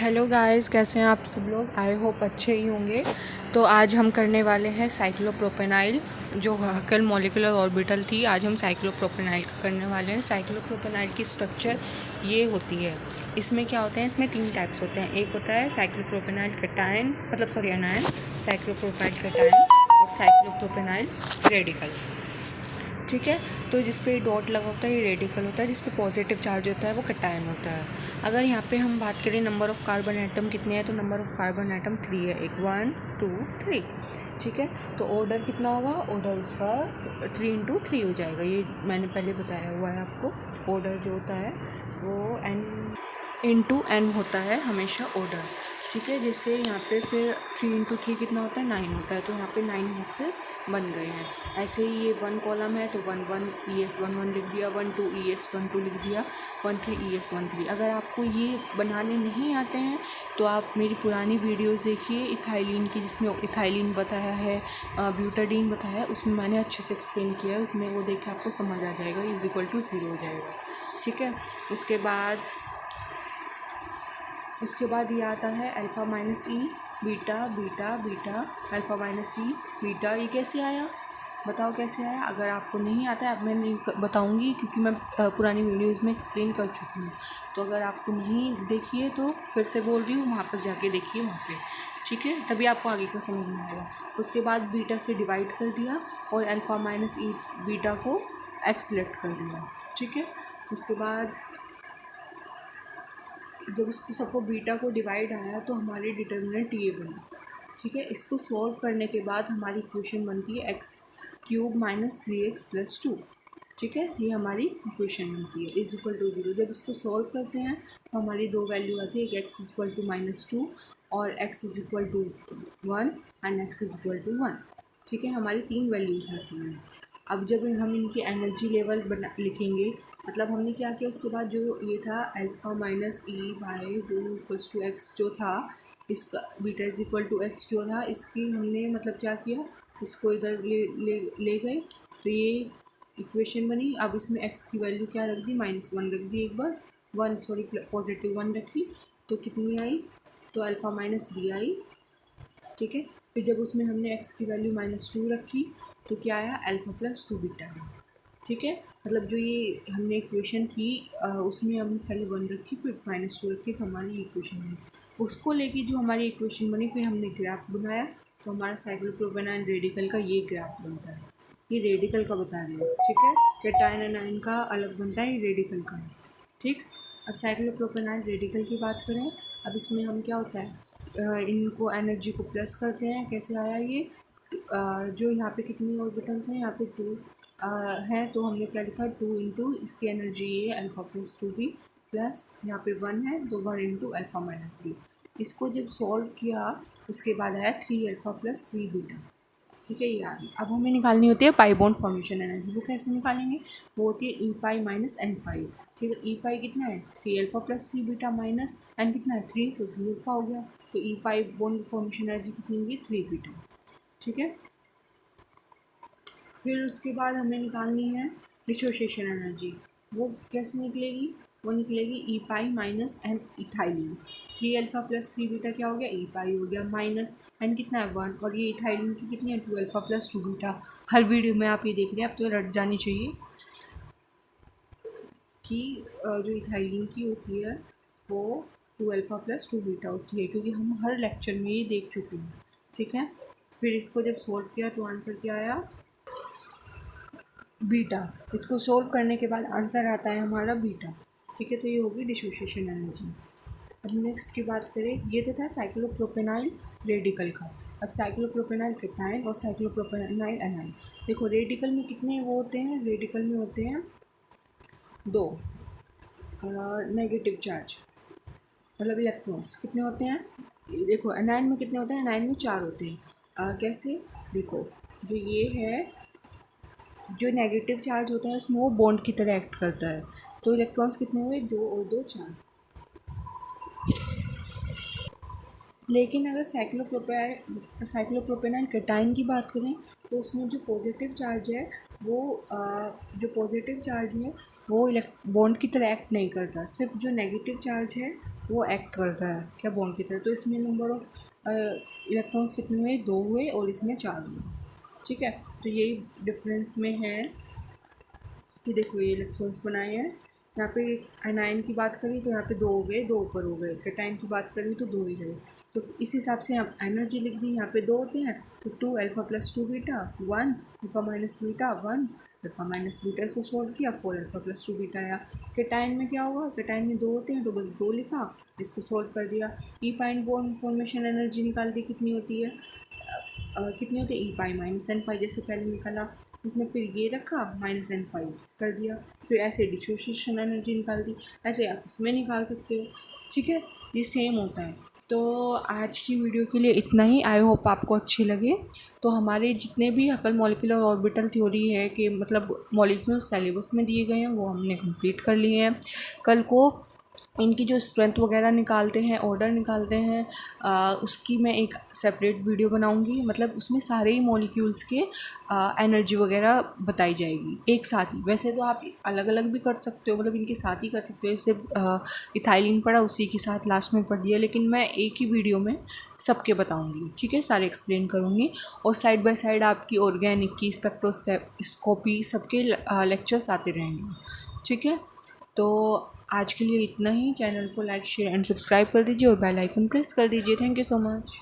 Hello guys, कैसे हैं आप सब लोग। आई होप अच्छे ही होंगे। तो आज हम करने वाले हैं साइक्लोप्रोपेनाइल, जो कल मॉलिक्यूलर ऑर्बिटल थी। आज हम साइक्लोप्रोपेनाइल का करने वाले हैं। साइक्लोप्रोपेनाइल की स्ट्रक्चर ये होती है। इसमें क्या होते हैं, इसमें 3 टाइप्स होते हैं। एक होता है साइक्लोप्रोपेनाइल कैटायन, एनायन, साइक्लोप्रोपाइल कैटायन और साइक्लोप्रोपेनाइल रेडिकल। ठीक है। तो जिस पे डॉट लगा होता है ये रेडिकल होता है, जिस पे पॉजिटिव चार्ज होता है वो कैटायन होता है। अगर यहाँ पे हम बात करें नंबर ऑफ़ कार्बन एटम कितने हैं, तो नंबर ऑफ़ कार्बन एटम 3 है। 1 2 3। ठीक है। तो ऑर्डर कितना होगा, ऑर्डर उसका 3 × 3 हो जाएगा। ये मैंने पहले बताया हुआ है आपको। ऑर्डर जो होता है वो n/n होता है हमेशा ऑर्डर। ठीक है। जैसे यहाँ पे फिर 3 × 3 कितना होता है, 9 होता है। तो यहाँ पे 9 बॉक्सेस बन गए हैं। ऐसे ही ये 1 कॉलम है तो 1 1 ES11 लिख दिया, 1 2 ES12 लिख दिया, 1 3 ES13। अगर आपको ये बनाने नहीं आते हैं तो आप मेरी पुरानी वीडियोस देखिए इथाइलिन की, जिसमें इथाइलिन बताया है, ब्यूटाडीन बताया है। उसमें मैंने अच्छे से एक्सप्लेन किया है। उसमें वो देख के आपको समझ आ जाएगा, = 0 हो जाएगा। ठीक है। उसके बाद ये आता है alpha minus E, beta beta beta, alpha minus E beta. ये कैसे आया, बताओ कैसे आया। अगर आपको नहीं आता है, अब मैं नहीं बताऊँगी क्योंकि मैं पुरानी वीडियोज़ में एक्सप्लेन कर चुकी हूँ। तो अगर आपको नहीं देखिए तो फिर से बोल रही हूँ, वापस जाके देखिए वहाँ पे। ठीक है, तभी आपको आगे का समझ में आएगा। उसके बाद बीटा से डिवाइड कर दिया और अल्फ़ा माइनस ई बीटा को एक्स सेलेक्ट कर दिया। ठीक है। उसके बाद जब इसको सबको बीटा को डिवाइड आया तो हमारी डिटर्मिनेंट ये बनी। ठीक है। इसको सॉल्व करने के बाद हमारी इक्वेशन बनती है x³ - 3x + 2। ठीक है, ये हमारी इक्वेशन बनती है = 0। जब इसको सॉल्व करते हैं तो हमारी 2 वैल्यू आती है, एक x = -2 और x = 1 एंड x = 1। ठीक है, हमारी 3 वैल्यूज़ आती हैं। अब जब हम इनकी एनर्जी लेवल लिखेंगे, मतलब हमने क्या किया उसके बाद, जो ये था अल्फ़ा माइनस E/2 = x जो था, इसका बीटा = x जो था, इसकी हमने मतलब क्या किया, इसको इधर ले गए तो ये इक्वेशन बनी। अब इसमें x की वैल्यू क्या रख दी, -1 रख दी। एक बार +1 रखी तो कितनी आई, तो अल्फ़ा माइनस बी आई। ठीक है। फिर जब उसमें हमने x की वैल्यू -2 रखी तो क्या आया, अल्फ़ा + 2 बीटा आया। ठीक है, मतलब जो ये हमने इक्वेशन थी उसमें हमने पहले 1 रखी, फिर -2 रखी, तो हमारी इक्वेशन बनी। उसको लेके जो हमारी इक्वेशन बनी, फिर हमने ग्राफ बनाया तो हमारा साइक्लोप्रोपेनाइल रेडिकल का ये ग्राफ बनता है। ये रेडिकल का बता रही हूँ। ठीक है, कैटायन एनायन का अलग बनता है, ये रेडिकल का है। ठीक। अब साइक्लोप्रोपेनाइल रेडिकल की बात करें, अब इसमें हम क्या होता है, इनको एनर्जी को प्लस करते हैं। कैसे आया ये, जो यहाँ पे कितनी ऑर्बिटल्स हैं, यहाँ पे 2 है, तो हमने क्या लिखा, 2 × इसकी एनर्जी ये अल्फ़ा + 2b प्लस यहाँ पे 1 है तो 1 × अल्फ़ा माइनस बी। इसको जब सॉल्व किया उसके बाद आया 3α + 3 बीटा। ठीक है, ये आ गई। अब हमें निकालनी होती है पाई बॉन्ड फॉर्मेशन एनर्जी। वो कैसे निकालेंगे, वो होती है E π - n π। ठीक है, E π कितना है, 3α + 3 बीटा माइनस n कितना है, 3, तो 3α हो गया। तो E π बॉन्ड फॉर्मेशन एनर्जी कितनी होगी, 3 बीटा। ठीक है। फिर उसके बाद हमें निकालनी है डिसोसिएशन एनर्जी। वो कैसे निकलेगी, वो निकलेगी E π - n इथाइलिन। 3α + 3 बीटा क्या हो गया, E π हो गया, माइनस n कितना है, 1, और ये इथाइलिन की कितनी है, 2α + 2 बीटा। हर वीडियो में आप ये देख रहे हैं, अब तो रट जानी चाहिए कि जो इथाइलिन की होती है वो 2α + 2 बीटा होती है, क्योंकि हम हर लेक्चर में ये देख चुके हैं। ठीक है। फिर इसको जब सोल्व किया तो आंसर क्या आया, बीटा। इसको सोल्व करने के बाद आंसर आता है हमारा बीटा। ठीक है, तो ये होगी डिसोसिएशन एनर्जी। अब नेक्स्ट की बात करें, ये तो था साइक्लोप्रोपेनाइल रेडिकल का। अब साइक्लोप्रोपेनाइल कैटायन और साइक्लोप्रोपेनाइल एनायन। देखो रेडिकल में कितने वो होते हैं, रेडिकल में होते हैं 2 नेगेटिव चार्ज, मतलब इलेक्ट्रॉन्स कितने होते हैं। देखो एनायन में कितने होते हैं, एनायन में 4 होते हैं। कैसे, देखो जो ये है, जो नेगेटिव चार्ज होता है उसमें वो बॉन्ड की तरह एक्ट करता है। तो इलेक्ट्रॉन्स कितने हुए, 2 और 2 4। लेकिन अगर साइक्लोप्रोपेनाइल कैटायन की बात करें तो उसमें जो पॉजिटिव चार्ज है वो बॉन्ड की तरह एक्ट नहीं करता। सिर्फ जो नेगेटिव चार्ज है वो एक्ट करता है क्या बॉन्ड की तरह। तो इसमें नंबर ऑफ इलेक्ट्रॉन्स कितने हुए, 2 हुए और इसमें 4 हुए। ठीक है, तो यही डिफरेंस में है कि देखो ये इलेक्ट्रॉन्स बनाए हैं। यहाँ पे एनायन की बात करें तो यहाँ पे 2 हो गए, 2 ऊपर हो गए। कैटायन की बात करें तो 2 ही रहे। तो इस हिसाब से हम एनर्जी लिख दी। यहाँ पे 2 होते हैं तो 2 alpha plus 2 beta 1, alpha minus beta 1, alpha minus beta इसको सोल्व किया 4 अल्फा प्लस 2 बीटा आया। कैटायन में क्या होगा, कैटायन में 2 होते हैं तो बस 2 लिखा, इसको सोल्व कर दिया। ई पाइन बॉन्ड फॉर्मेशन एनर्जी निकाल दी, कितनी होती है, कितनी होती है, ई पाई माइनस एन पाई, जैसे पहले निकाला। उसमें फिर ये रखा माइनस एन पाई कर दिया, फिर ऐसे डिसोसिएशन एनर्जी निकाल दी। ऐसे आप इसमें निकाल सकते हो। ठीक है, ये सेम होता है। तो आज की वीडियो के लिए इतना ही। आई होप आपको अच्छी लगे। तो हमारे जितने भी हकल मॉलिक्यूलर ऑर्बिटल थ्योरी है कि मतलब मॉलिक्यूल सिलेबस में दिए गए हैं वो हमने कंप्लीट कर लिए हैं। कल को इनकी जो स्ट्रेंथ वगैरह निकालते हैं, ऑर्डर निकालते हैं, उसकी मैं एक सेपरेट वीडियो बनाऊंगी। मतलब उसमें सारे ही मॉलिक्यूल्स के एनर्जी वगैरह बताई जाएगी एक साथ ही। वैसे तो आप अलग अलग भी कर सकते हो, मतलब इनके साथ ही कर सकते हो। जैसे इथाइलिन पढ़ा उसी के साथ लास्ट में पढ़ दिया, लेकिन मैं एक ही वीडियो में सबके बताऊंगी। ठीक है, सारे एक्सप्लेन करूँगी। और साइड बाय साइड आपकी ऑर्गेनिक की, स्पेक्ट्रोस्कोपी सबके लेक्चर्स आते रहेंगे। ठीक है, तो आज के लिए इतना ही। चैनल को लाइक शेयर एंड सब्सक्राइब कर दीजिए और बेल आइकन प्रेस कर दीजिए। Thank you so much.